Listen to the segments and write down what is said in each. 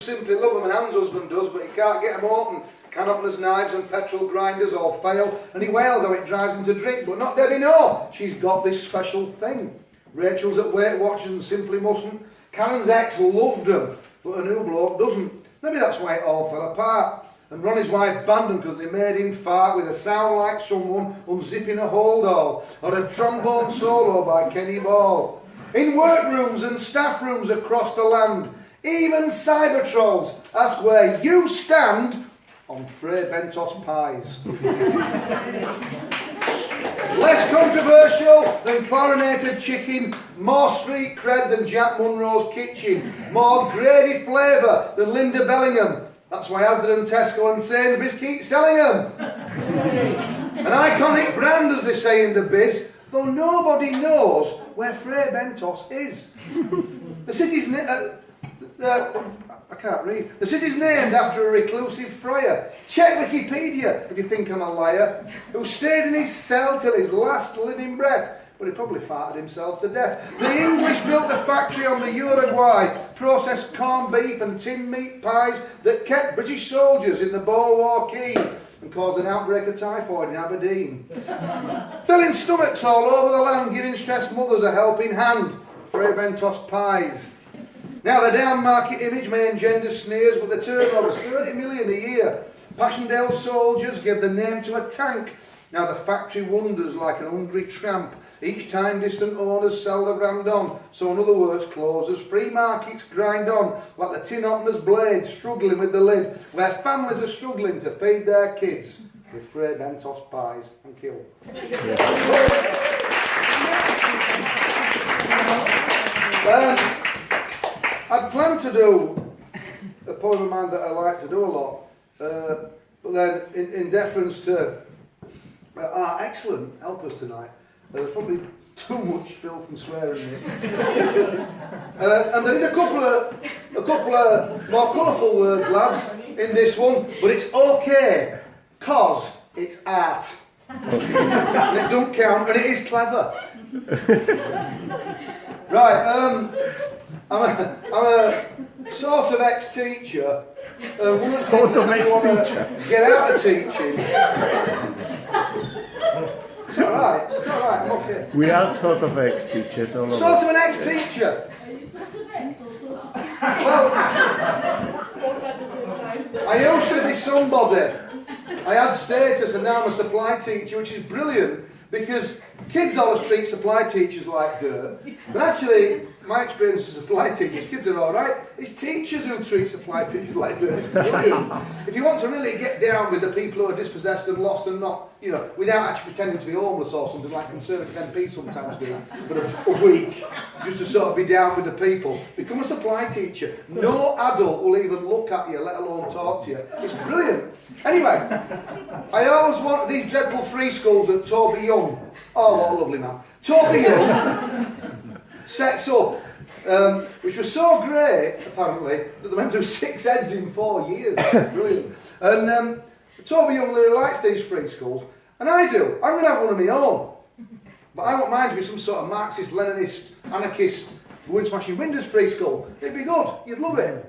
Simply love them, and Anne's husband does, but he can't get them open. Can open his knives and petrol grinders all fail, and he wails how it drives him to drink. But not Debbie, no. She's got this special thing. Rachel's at Weight Watchers and simply mustn't. Karen's ex loved them, but her new bloke doesn't. Maybe that's why it all fell apart. And Ronnie's wife banned them because they made him fart with a sound like someone unzipping a hold all, or a trombone solo by Kenny Ball. In workrooms and staff rooms across the land, even cyber trolls ask where you stand on Fray Bentos pies. Less controversial than chlorinated chicken, more street cred than Jack Munro's kitchen, more gravy flavour than Linda Bellingham. That's why Asda and Tesco and Sainsbury's keep selling them. An iconic brand, as they say in the biz, though nobody knows where Fray Bentos is. The city's I can't read. The city's named after a reclusive friar. Check Wikipedia if you think I'm a liar. Who stayed in his cell till his last living breath, but he probably farted himself to death. The English built a factory on the Uruguay, processed corned beef and tinned meat pies that kept British soldiers in the Boer War keen and caused an outbreak of typhoid in Aberdeen. Filling stomachs all over the land, giving stressed mothers a helping hand. Fray Bentos pies. Now, the down market image may engender sneers, but the turnover is 30 million a year. Passchendaele soldiers give the name to a tank. Now the factory wanders like an hungry tramp. Each time distant owners sell the brand on. So in other words, closers, free markets grind on like the tin opener's blade, struggling with the lid, where families are struggling to feed their kids with Fray Bentos pies. Thank you. I'd planned to do a poem of mine that I like to do a lot, but then in deference to our excellent helpers tonight, there's probably too much filth and swearing in it. And there is a couple of more colourful words, lads, in this one, but it's okay, cause it's art. And it don't count, and it is clever. Right, I'm a sort of ex-teacher. Sort of ex-teacher. Get out of teaching. It's alright, I'm okay. We are sort of ex-teachers, all of Sort us. of an ex-teacher. Well, I used to be somebody. I had status and now I'm a supply teacher, which is brilliant because kids always treat supply teachers like dirt. But actually, my experience as supply teachers, kids are alright. It's teachers who treat supply teachers like dirt. It's brilliant. If you want to really get down with the people who are dispossessed and lost and not, without actually pretending to be homeless or something like Conservative MPs sometimes do for a week, just to sort of be down with the people, become a supply teacher. No adult will even look at you, let alone talk to you. It's brilliant. Anyway, I always wanted these dreadful free schools that Toby Young, oh what a lovely man, Toby Young sets up, which was so great apparently that they went through 6 heads in 4 years. Brilliant. And Toby Young really likes these free schools, and I do. I'm going to have one of my own, but I want mine to be some sort of Marxist, Leninist, anarchist, wind smashing windows free school. It'd be good. You'd love it.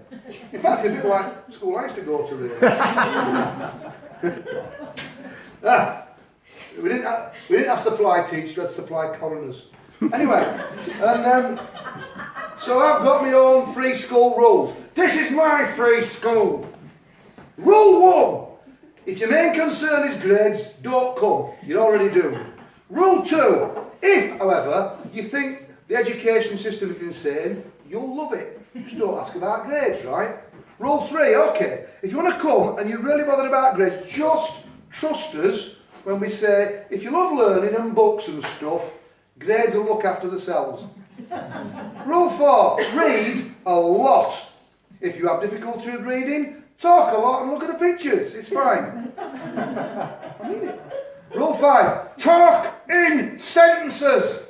In fact, it's a bit like school I used to go to, really. We didn't have supply teachers, we had supply coroners. Anyway, and so I've got my own free school rules. This is my free school. Rule 1. If your main concern is grades, don't come. You already do. Rule 2. If, however, you think the education system is insane, you'll love it. Just don't ask about grades, right? Rule 3, okay. If you want to come and you're really bothered about grades, just trust us when we say, if you love learning and books and stuff, grades will look after themselves. Rule 4, read a lot. If you have difficulty with reading, talk a lot and look at the pictures. It's fine. I mean it. Rule 5, talk in sentences.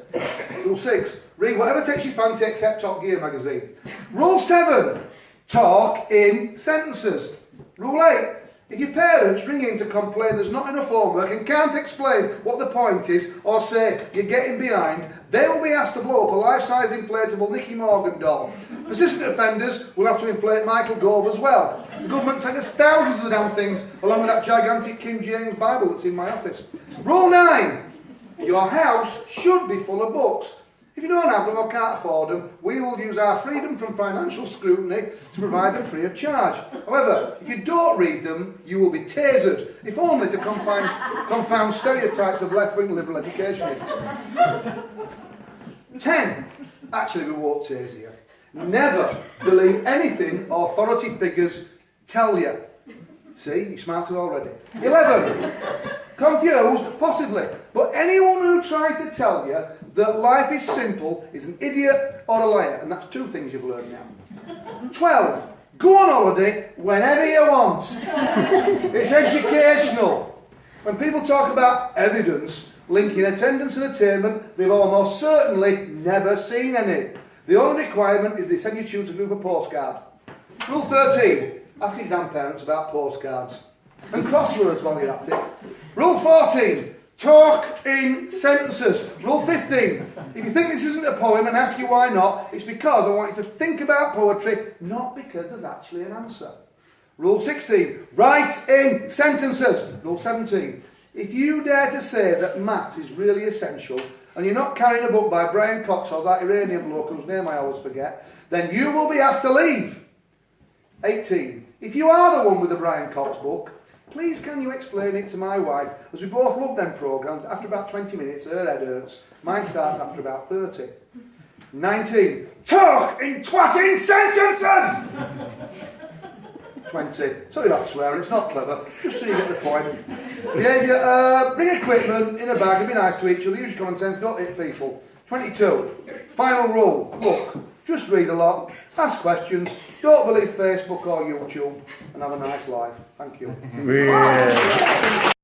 Rule 6, read whatever takes your fancy except Top Gear magazine. Rule 7, talk in sentences. Rule 8, If your parents ring in to complain there's not enough homework and can't explain what the point is or say you're getting behind, they will be asked to blow up a life-size inflatable Nicky Morgan doll. Persistent offenders will have to inflate Michael Gove as well. The government sent us thousands of the damn things along with that gigantic King James Bible that's in my office. Rule 9. Your house should be full of books. If you don't have them or can't afford them, we will use our freedom from financial scrutiny to provide them free of charge. However, if you don't read them, you will be tasered, if only to confound stereotypes of left-wing liberal educationists. 10. Actually, we won't tase you. Never believe anything authority figures tell you. See, you're smarter already. 11. Confused? Possibly. But anyone who tries to tell you that life is simple is an idiot or a liar. And that's 2 things you've learned now. 12. Go on holiday whenever you want. It's educational. When people talk about evidence linking attendance and attainment, they've almost certainly never seen any. The only requirement is they send you choose a group of postcard. Rule 13. Ask your grandparents about postcards. And crosswords while you're at it. Rule 14. Talk in sentences. Rule 15. If you think this isn't a poem and ask you why not, it's because I want you to think about poetry, not because there's actually an answer. Rule 16. Write in sentences. Rule 17. If you dare to say that maths is really essential, and you're not carrying a book by Brian Cox or that Iranian bloke whose name I always forget, then you will be asked to leave. 18. If you are the one with the Brian Cox book, please can you explain it to my wife, as we both love them programmes. After about 20 minutes, her head hurts. Mine starts after about 30. 19. Talk in twatting sentences! 20. Sorry about swearing, it's not clever. Just so you get the point. Behaviour, bring equipment in a bag and be nice to each other. Use common sense, don't hit people. 22. Final rule. Look, just read a lot. Ask questions. Don't believe Facebook or YouTube. And have a nice life. Thank you. Yeah.